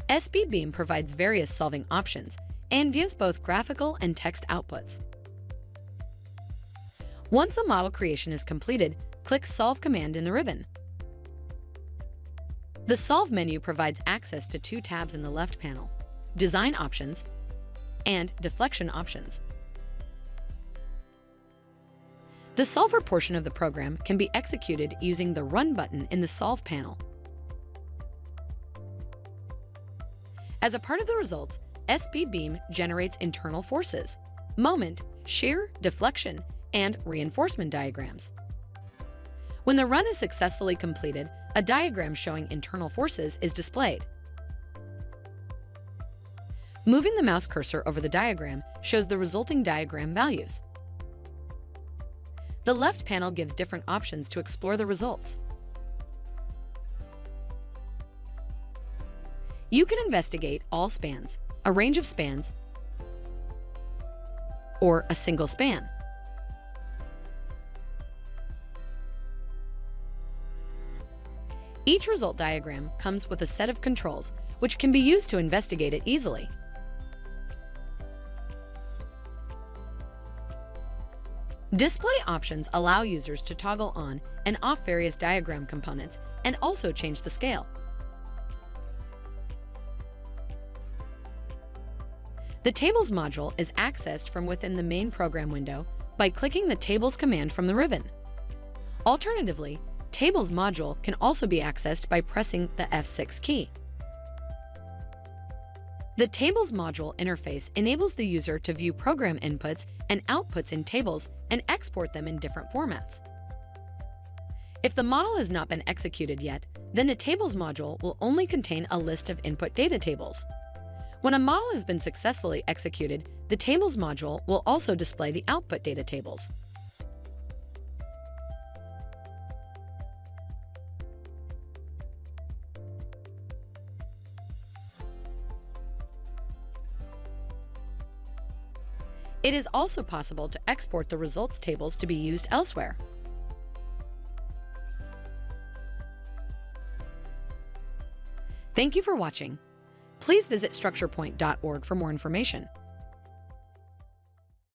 spBeam provides various solving options and gives both graphical and text outputs. Once the model creation is completed, click Solve command in the ribbon. The Solve menu provides access to two tabs in the left panel: Design Options and Deflection Options. The Solver portion of the program can be executed using the Run button in the Solve panel. As a part of the results, spBeam generates internal forces, moment, shear, deflection, and reinforcement diagrams. When the run is successfully completed, a diagram showing internal forces is displayed. Moving the mouse cursor over the diagram shows the resulting diagram values. The left panel gives different options to explore the results. You can investigate all spans, a range of spans, or a single span. Each result diagram comes with a set of controls, which can be used to investigate it easily. Display options allow users to toggle on and off various diagram components and also change the scale. The Tables module is accessed from within the main program window by clicking the Tables command from the ribbon. Alternatively, Tables module can also be accessed by pressing the F6 key. The Tables module interface enables the user to view program inputs and outputs in tables and export them in different formats. If the model has not been executed yet, then the Tables module will only contain a list of input data tables. When a model has been successfully executed, the Tables module will also display the output data tables. It is also possible to export the results tables to be used elsewhere. Thank you for watching. Please visit StructurePoint.org for more information.